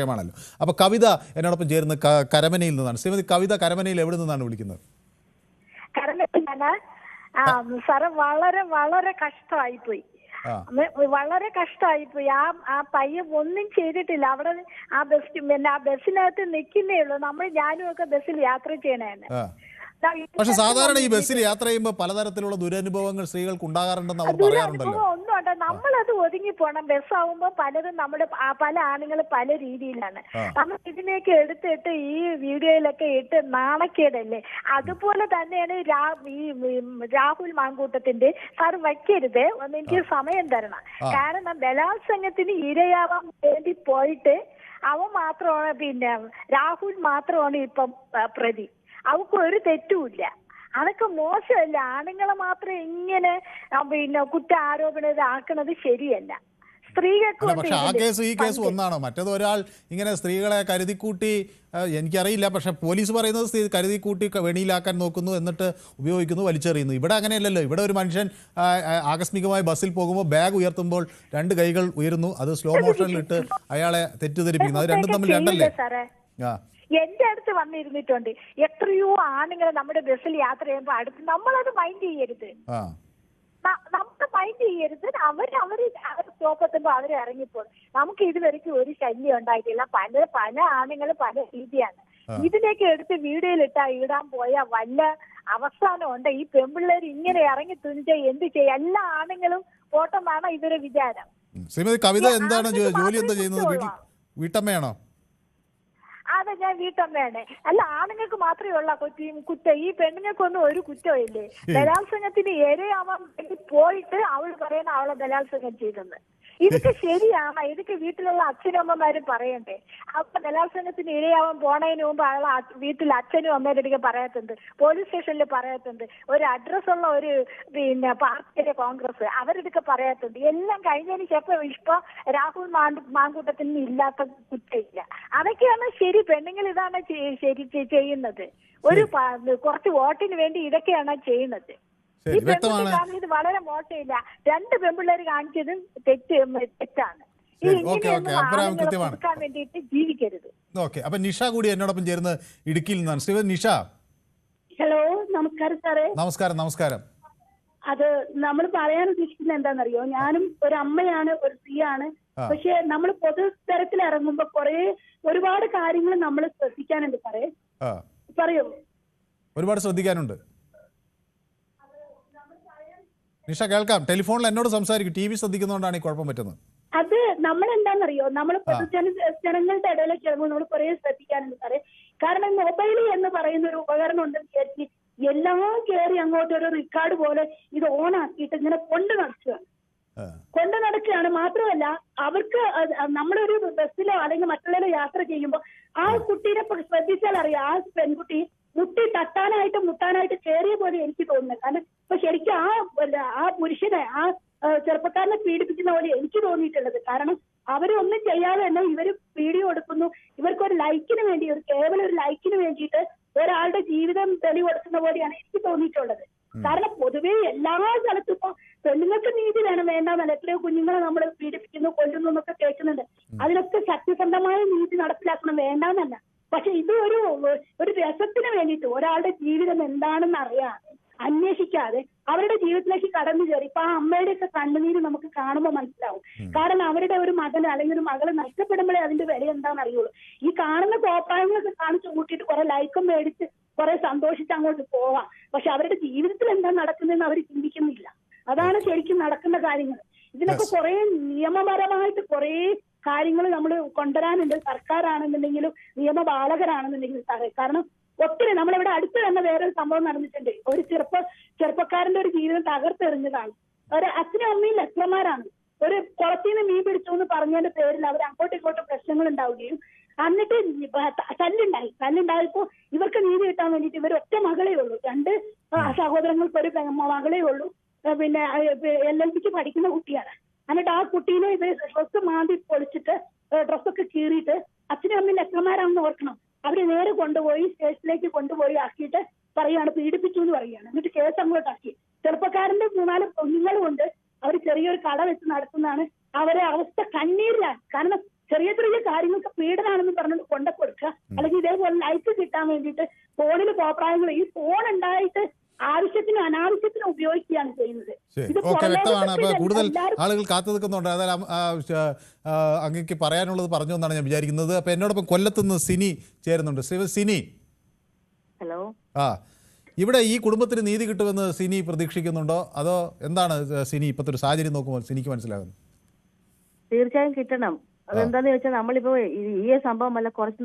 ണല്ലോ. അപ്പോൾ കവിത എന്നോടൊപ്പം ചേരുന്ന കരമനയിൽ നിന്നാണ്. ശ്രീമതി കവിത, കരമനയിൽ എവിടെ നിന്നാണ് വിളിക്കുന്നത്? സാറ് വളരെ വളരെ കഷ്ടമായിപ്പോയി. വളരെ കഷ്ടമായിപ്പോയി. ആ പയ്യൻ ഒന്നും ചെയ്തിട്ടില്ല. അവിടെ ആ ബസ്സിനകത്ത് നിൽക്കുന്നേ ഉള്ളൂ. ഞാനും ഒക്കെ ബസ്സിൽ യാത്ര ചെയ്യണേന്ന്. പക്ഷെ സാധാരണ ഈ ബസ്സിൽ യാത്ര ചെയ്യുമ്പോൾ പലതരത്തിലുള്ള ദുരനുഭവങ്ങൾ സ്ത്രീകൾക്ക് ഉണ്ടാകാറുണ്ടെന്ന് അവർ പറയാറുണ്ടല്ലോ. ഒന്നുണ്ട്, നമ്മളത് ഒതുങ്ങി പോണം. ബസ്സാവുമ്പോ പലതും പല ആണുങ്ങൾ പല രീതിയിലാണ്. നമ്മൾ ഇതിനെയൊക്കെ എടുത്തിട്ട് ഈ വീഡിയോയിലൊക്കെ ഇട്ട് നാണക്കേടല്ലേ. അതുപോലെ തന്നെയാണ് ഈ രാഹുൽ മാങ്കൂട്ടത്തിന്റെ സാർ വയ്ക്കരുത്, എനിക്ക് സമയം തരണം. കാരണം ബലാത്സംഗത്തിന് ഇരയാവാൻ വേണ്ടി പോയിട്ട് അവൻ മാത്രമാണ്, രാഹുൽ മാത്രമാണ് ഇപ്പം പ്രതി. അവർക്ക് ഒരു തെറ്റുമില്ല. അതൊക്കെ മോശമല്ല. ആണുങ്ങളെ മാത്രം ഇങ്ങനെ കുറ്റാരോപണം ആക്കുന്നത് ശരിയല്ല. സ്ത്രീകൾക്ക് പക്ഷെ ആ കേസ് ഈ കേസ് ഒന്നാണോ? മറ്റേത് ഒരാൾ ഇങ്ങനെ സ്ത്രീകളെ കരുതിക്കൂട്ടി, എനിക്കറിയില്ല, പക്ഷെ പോലീസ് പറയുന്നത് കരുതിക്കൂട്ടി വെളിയിലാക്കാൻ നോക്കുന്നു, എന്നിട്ട് ഉപയോഗിക്കുന്നു, വലിച്ചെറിയുന്നു. ഇവിടെ അങ്ങനെയല്ലല്ലോ. ഇവിടെ ഒരു മനുഷ്യൻ ആകസ്മികമായി ബസ്സിൽ പോകുമ്പോൾ ബാഗ് ഉയർത്തുമ്പോൾ രണ്ട് കൈകൾ ഉയരുന്നു, അത് സ്ലോ മോഷനിലിട്ട് അയാളെ തെറ്റിദ്ധരിപ്പിക്കുന്നു. അത് രണ്ടും തമ്മിൽ രണ്ടല്ലേ? എന്റെ അടുത്ത് വന്നിരുന്നിട്ടുണ്ട് എത്രയോ ആണുങ്ങൾ നമ്മുടെ ബസ്സിൽ യാത്ര ചെയ്യുമ്പോൾ നമ്മളത് മൈൻഡ് ചെയ്യരുത്. നമുക്ക് മൈൻഡ് ചെയ്യരുത്. അവര് സ്റ്റോപ്പെത്തുമ്പോ അവര് ഇറങ്ങിപ്പോകും. നമുക്ക് ഇതുവരെയ്ക്കും ഒരു ശല്യം ഉണ്ടായിട്ടില്ല. പല ആണുങ്ങൾ പല രീതിയാണ്. ഇതിലേക്ക് എടുത്ത് വീഡിയോയിൽ ഇടാൻ പോയാൽ വല്ല അവസാനം ഉണ്ട്. ഈ പെൺപിള്ളേർ ഇങ്ങനെ ഇറങ്ങി തുനിച്ച എന്ത് ചെയ്യും? എല്ലാ ആണുങ്ങളും ഓട്ടമാണ് ഇവരെ വിചാരം. ശ്രീമതി കവിത എന്താണ് ജോലി, എന്താ ചെയ്യുന്നത്? വീട്ടമ്മയാണോ? അതെ, ഞാൻ വീട്ടമ്മയാണ്. അല്ല, ആണുങ്ങൾക്ക് മാത്രമേ ഉള്ള കുറ്റം. ഈ പെണ്ണുങ്ങൾക്കൊന്നും ഒരു കുറ്റമില്ലേ. ബലാത്സംഗത്തിന് ഇരയാവാൻ വേണ്ടി പോയിട്ട് അവൾ പറയുന്ന അവളെ ബലാത്സംഗം ചെയ്തെന്ന്. ഇതൊക്കെ ശരിയാണ്. ഇതൊക്കെ വീട്ടിലുള്ള അച്ഛനും അമ്മമാരും പറയണ്ടേ? അപ്പൊ ബലാത്സംഗത്തിന് ഇരയാവാൻ പോണതിന് മുമ്പ് അവളെ വീട്ടിൽ അച്ഛനും അമ്മയുടെ അടുക്കെ പറയത്തുണ്ട്, പോലീസ് സ്റ്റേഷനിൽ പറയത്തുണ്ട്, ഒരു അഡ്രസ്സുള്ള ഒരു പാർട്ടിയുടെ കോൺഗ്രസ് അവരുടെ പറയത്തുണ്ട്. എല്ലാം കഴിഞ്ഞതിന് ശേഷം ഇപ്പൊ രാഹുൽ മാങ്കൂട്ടത്തിന് ഇല്ലാത്ത കുറ്റമില്ല. അതൊക്കെയാണ് ശരി. പെണ്ണുങ്ങൾ ഇതാണ് ശരി ചെയ്യുന്നത്. ഒരു കുറച്ച് വോട്ടിന് വേണ്ടി ഇതൊക്കെയാണ് ചെയ്യുന്നത്. ഈ പെൺപിള്ളേർ കാണിച്ചത് വളരെ മോശമില്ല. രണ്ട് പെൺപിള്ളേർ കാണിച്ചതും തെറ്റാണ്. കൊടുക്കാൻ വേണ്ടിയിട്ട് ജീവിക്കരുത്. അപ്പൊ നിഷ കൂടി എന്നോടൊപ്പം ചേർന്ന് ഇടുക്കിയിൽ നിന്നാണ്. ശ്രീമതി നിഷ. ഹലോ, നമസ്കാരം സാറേ. നമസ്കാരം. നമസ്കാരം. അത് നമ്മൾ പറയാൻ ഉദ്ദേശിക്കുന്നത് എന്താണെന്നറിയോ? ഞാനും ഒരു അമ്മയാണ്, ഒരു സ്ത്രീയാണ്. പക്ഷെ നമ്മൾ പൊതുതരത്തിൽ ഇറങ്ങുമ്പോ ഒരുപാട് കാര്യങ്ങൾ നമ്മൾ ശ്രദ്ധിക്കാനുണ്ട് സാറേ. പറയൂ. ഒരുപാട് ശ്രദ്ധിക്കാനുണ്ട്. നിഷ കേൾക്കാം. ടെലിഫോണിൽ എന്നോട് സംസാരിക്കും. ടി വി ശ്രദ്ധിക്കുന്നതുകൊണ്ടാണ് ഈ കുഴപ്പം പറ്റുന്നത്. അത് നമ്മൾ എന്താണെന്നറിയോ? നമ്മൾ ജനങ്ങളുടെ ഇടയിലേക്ക് ഇറങ്ങുമ്പോൾ നമ്മൾ കുറെ ശ്രദ്ധിക്കാനുണ്ട് സാറേ. കാരണം മൊബൈൽ എന്ന് പറയുന്ന ഒരു ഉപകരണം ഉണ്ടെന്ന് വിചാരിച്ച് എല്ലാം കയറി അങ്ങോട്ട് ഒരു റെക്കോർഡ് പോലെ ഇത് ഓൺ ആക്കിയിട്ട് ഇങ്ങനെ കൊണ്ടു നടക്കുകയാണ്. മാത്രമല്ല, അവർക്ക് നമ്മളൊരു ബസ്സിലോ അല്ലെങ്കിൽ മറ്റുള്ള യാത്ര ചെയ്യുമ്പോൾ ആ കുട്ടീനെ ശ്രദ്ധിച്ചാൽ അറിയാം, ആ പെൺകുട്ടി മുട്ടാനായിട്ട് കയറിയ പോലെ എനിക്ക് തോന്നുന്നത്. കാരണം ഇപ്പൊ ശരിക്കും ആ പുരുഷനെ, ആ ചെറുപ്പക്കാരനെ പീഡിപ്പിക്കുന്ന പോലെ എനിക്ക് തോന്നിയിട്ടുള്ളത്. കാരണം അവരൊന്നും ചെയ്യാതെ തന്നെ ഇവര് വീഡിയോ എടുക്കുന്നു. ഇവർക്കൊരു ലൈക്കിന് വേണ്ടി, കേവലം ഒരു ലൈക്കിന് വേണ്ടിയിട്ട് ഒരാളുടെ ജീവിതം തെളിവെടുക്കുന്ന പോലെയാണ് എനിക്ക് തോന്നിയിട്ടുള്ളത്. കാരണം പൊതുവെ എല്ലാ സ്ഥലത്തും ഇപ്പൊ പെണ്ണുങ്ങൾക്ക് നീതി വേണം, വേണ്ടെന്നല്ല. എത്രയോ കുഞ്ഞുങ്ങളെ നമ്മൾ പീഡിപ്പിക്കുന്നു, കൊല്ലുന്നു എന്നൊക്കെ കേൾക്കുന്നുണ്ട്. അതിനൊക്കെ സത്യസന്ധമായ നീതി നടപ്പിലാക്കണം, വേണ്ടെന്നല്ല. പക്ഷെ ഇത് ഒരു രസത്തിന് വേണ്ടിയിട്ട് ഒരാളുടെ ജീവിതം എന്താണെന്ന് അറിയാതെ, അന്വേഷിക്കാതെ അവരുടെ ജീവിതത്തിലേക്ക് കടന്നു കയറി ഇപ്പൊ ആ അമ്മയുടെയൊക്കെ കണ്ണുനീര് നമുക്ക് കാണുമ്പോൾ മനസ്സിലാവും. കാരണം അവരുടെ ഒരു മകൻ അല്ലെങ്കിൽ ഒരു മകള് നഷ്ടപ്പെടുമ്പോഴേ അതിന്റെ വില എന്താണെന്ന് അറിയുള്ളൂ. ഈ കാണുന്ന കോപ്രായങ്ങളൊക്കെ കാണിച്ചു കൂട്ടിയിട്ട് കുറെ ലൈക്കും മേടിച്ച് കുറെ സന്തോഷിച്ച് അങ്ങോട്ട് പോവാം. പക്ഷെ അവരുടെ ജീവിതത്തിൽ എന്താ നടക്കുന്നതെന്ന് അവർ ചിന്തിക്കുന്നില്ല. അതാണ് ശരിക്കും നടക്കുന്ന കാര്യങ്ങൾ. ഇതിനൊക്കെ കുറെ നിയമപരമായിട്ട് കുറെ കാര്യങ്ങൾ നമ്മൾ കൊണ്ടുവരാനുണ്ട്. സർക്കാരാണെന്നുണ്ടെങ്കിലും നിയമപാലകരാണെന്നുണ്ടെങ്കിലും സാറേ. കാരണം ഒത്തിരി നമ്മളിവിടെ അടുത്ത് തന്നെ വേറൊരു സംഭവം നടന്നിട്ടുണ്ട്. ഒരു ചെറുപ്പക്കാരന്റെ ഒരു ജീവിതം തകർത്തെറിഞ്ഞതാണ്. ഒരു അച്ഛനും അമ്മയും ലക്ഷ്യന്മാരാണ്. ഒരു കുളത്തിൽ നിന്ന് മീൻ പിടിച്ചു എന്ന് പറഞ്ഞതിന്റെ പേരിൽ അവർ അങ്ങോട്ടും ഇങ്ങോട്ടും പ്രശ്നങ്ങൾ ഉണ്ടാവുകയും എന്നിട്ട് തല്ലുണ്ടായപ്പോ ഇവർക്ക് നീതി കിട്ടാൻ വേണ്ടിയിട്ട് ഇവർ ഒറ്റ മകളേ ഉള്ളൂ. രണ്ട് സഹോദരങ്ങൾക്ക് ഒരു മകളേ ഉള്ളൂ. പിന്നെ LLBക്ക് പഠിക്കുന്ന കുട്ടിയാണ്. എന്നിട്ട് ആ കുട്ടീനെ ഇത് ഡ്രസ്സ് മാന്തി പൊളിച്ചിട്ട് ഡ്രസ്സൊക്കെ കീറിയിട്ട് അച്ഛനും അമ്മയും ലക്ഷ്യന്മാരാണെന്ന് ഓർക്കണം. അവര് നേരെ കൊണ്ടുപോയി സ്റ്റേഷനിലേക്ക് കൊണ്ടുപോയി ആക്കിയിട്ട് പറയാണ് പീഡിപ്പിച്ചു എന്ന് പറയുകയാണ്. എന്നിട്ട് കേസ് അങ്ങോട്ടാക്കി. ചെറുപ്പക്കാരന്റെ 3-4 കുഞ്ഞുങ്ങളും ഉണ്ട്. അവർ ചെറിയൊരു കട വെച്ച് നടത്തുന്നതാണ്. അവരെ അവസ്ഥ കണ്ണീരിലാണ്. കാരണം ചെറിയ ചെറിയ കാര്യങ്ങൾക്ക് പീഡനാണെന്ന് പറഞ്ഞിട്ട് കൊണ്ട കൊടുക്കുക, അല്ലെങ്കിൽ ഇതേപോലെ ലൈക്ക് കിട്ടാൻ വേണ്ടിയിട്ട് ഫോണിൽ കോപ്രായങ്ങൾ, ഈ ഫോൺ ഉണ്ടായിട്ട് ആവശ്യത്തിന് അനാവശ്യത്തിന് ഉപയോഗിക്കുകയാണ് ചെയ്യുന്നത്. ഇത് ഓക്കെ, വ്യക്തമാണ്. അപ്പോൾ കൂടുതൽ ആളുകൾ കാത്തു നിൽക്കുന്നുണ്ട്. അതായത് അങ്ങേക്ക് പറയാനുള്ളത് പറഞ്ഞു എന്നാണ് ഞാൻ വിചാരിക്കുന്നത്. അപ്പോൾ എന്നോടൊപ്പം കൊല്ലത്തുനിന്ന് സിനി ചേരുന്നുണ്ട്. സിനി, ഹലോ. ഇവിടെ ഈ കുടുംബത്തിന് നീതി കിട്ടുമെന്ന് സിനി പ്രതീക്ഷിക്കുന്നുണ്ടോ, അതോ എന്താണ് സിനി ഇപ്പോഴത്തെ ഒരു സാഹചര്യം നോക്കുമ്പോൾ സിനിക്ക് മനസ്സിലാകുന്നത്? തീർച്ചയായും കിട്ടണം. അതെന്താന്ന് ചോദിച്ചാൽ നമ്മളിപ്പോ ഈ സംഭവം അല്ല, കുറച്ച്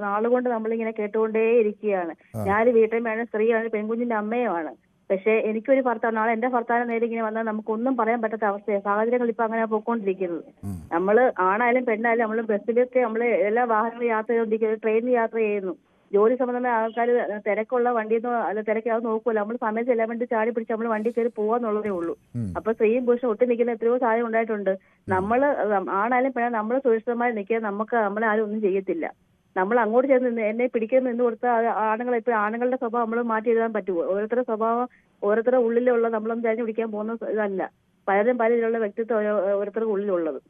നാളുകൊണ്ട് നമ്മളിങ്ങനെ കേട്ടുകൊണ്ടേ ഇരിക്കുകയാണ്. ഞാനൊരു വീട്ടമ്മയാണ്, സ്ത്രീയാണ്, പെൺകുഞ്ഞിന്റെ അമ്മയുമാണ്. പക്ഷെ എനിക്കൊരു ഭർത്താവ്, നാളെ എന്റെ ഭർത്താവിന് നേരെ ഇങ്ങനെ വന്നാൽ നമുക്കൊന്നും പറയാൻ പറ്റാത്ത അവസ്ഥയാണ്. സാഹചര്യങ്ങൾ ഇപ്പൊ അങ്ങനെ പോയിക്കൊണ്ടിരിക്കുന്നത്. നമ്മള് ആണായാലും പെണ്ണായാലും നമ്മള് ബസ്സിലൊക്കെ നമ്മള് എല്ലാ വാഹനങ്ങളും യാത്ര ചെയ്തുകൊണ്ടിരിക്കുന്നത്, ട്രെയിനിൽ യാത്ര ചെയ്യുന്നു. ജോലി സംബന്ധമായ ആൾക്കാർ തിരക്കുള്ള വണ്ടിയൊന്നും അല്ല, തിരക്ക് അത് നോക്കൂല. നമ്മൾ സമയത്ത് എല്ലാം വേണ്ടി ചാടി പിടിച്ച് നമ്മൾ വണ്ടി കയറി പോവാന്നുള്ളതേ ഉള്ളൂ. അപ്പൊ സ്ത്രീയും പുരുഷനും ഒട്ടി നിൽക്കുന്ന എത്രയോ സാധ്യത ഉണ്ടായിട്ടുണ്ട്. നമ്മള് ആണായാലും പെണ്ണാലും നമ്മള് സുരക്ഷിതമായി നിൽക്കുക, നമ്മളെ ആരും ഒന്നും ചെയ്യത്തില്ല. നമ്മൾ അങ്ങോട്ട് ചെന്ന് എന്നെ പിടിക്കുന്ന നിന്ന് കൊടുത്താൽ ആണുങ്ങളെ ഇപ്പൊ ആണുങ്ങളുടെ സ്വഭാവം നമ്മൾ മാറ്റി എഴുതാൻ പറ്റുമോ? ഓരോരുത്തരുടെ സ്വഭാവം ഓരോരുത്തരുടെ ഉള്ളിലുള്ള നമ്മളൊന്നും തിരഞ്ഞു പിടിക്കാൻ പോകുന്ന ഇതല്ല. പലരും പലരിലുള്ള വ്യക്തിത്വം ഓരോരുത്തരുടെ ഉള്ളിലുള്ളത്.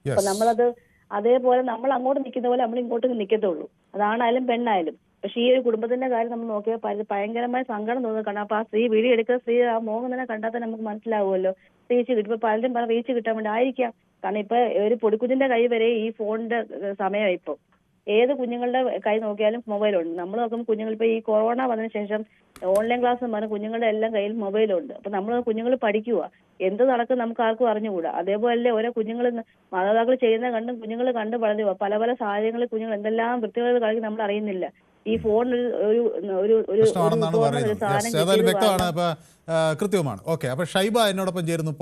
അപ്പൊ നമ്മളത് അതേപോലെ നമ്മൾ അങ്ങോട്ട് നിൽക്കുന്ന പോലെ നമ്മൾ ഇങ്ങോട്ട് നിൽക്കത്തുള്ളൂ, അതാണായാലും പെണ്ണായാലും. പക്ഷെ ഈ ഒരു കുടുംബത്തിന്റെ കാര്യം നമ്മൾ നോക്കിയാൽ ഭയങ്കരമായ സങ്കടം തോന്നുന്നു. കാരണം അപ്പൊ ആ സ്ത്രീ വീഡിയോ സ്ത്രീ ആ മോഹം തന്നെ കണ്ടാൽ തന്നെ നമുക്ക് മനസ്സിലാവുമല്ലോ റീച്ച് കിട്ടും. ഇപ്പൊ പലരും റീച്ച് കിട്ടാൻ വേണ്ടി ആയിരിക്കാം. കാരണം ഇപ്പൊ ഒരു പൊടിക്കുഞ്ഞിന്റെ കൈ വരെ ഈ ഫോണിന്റെ സമയമായി. ഇപ്പൊ ഏത് കുഞ്ഞുങ്ങളുടെ കൈ നോക്കിയാലും മൊബൈലുണ്ട്. നമ്മൾ നോക്കുമ്പോൾ കുഞ്ഞുങ്ങൾ ഇപ്പൊ ഈ കൊറോണ വന്നതിന് ശേഷം ഓൺലൈൻ ക്ലാസ് എന്ന് പറഞ്ഞാൽ കുഞ്ഞുങ്ങളുടെ എല്ലാം കയ്യിൽ മൊബൈലുണ്ട്. അപ്പൊ നമ്മൾ കുഞ്ഞുങ്ങൾ പഠിക്കുക, എന്ത് നടക്കും നമുക്ക് ആർക്കും അറിഞ്ഞുകൂടാ. അതേപോലെ ഓരോ കുഞ്ഞുങ്ങൾ മാതാപിതാക്കൾ ചെയ്യുന്ന കണ്ടും കുഞ്ഞുങ്ങൾ കണ്ട് വളരുക. പല പല സാഹചര്യങ്ങളിൽ കുഞ്ഞുങ്ങൾ എന്തെല്ലാം വൃത്തികൾ കളിക്കും നമ്മൾ അറിയുന്നില്ല. ഈ ഫോൺ കൃത്യമാണ്. ഓക്കെ, അപ്പൊ ഷൈബ എന്നോടൊപ്പം ചേരുന്നു.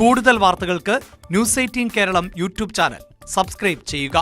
കൂടുതൽ വാർത്തകൾക്ക് news 18 Keralam YouTube channel subscribe ചെയ്യുക.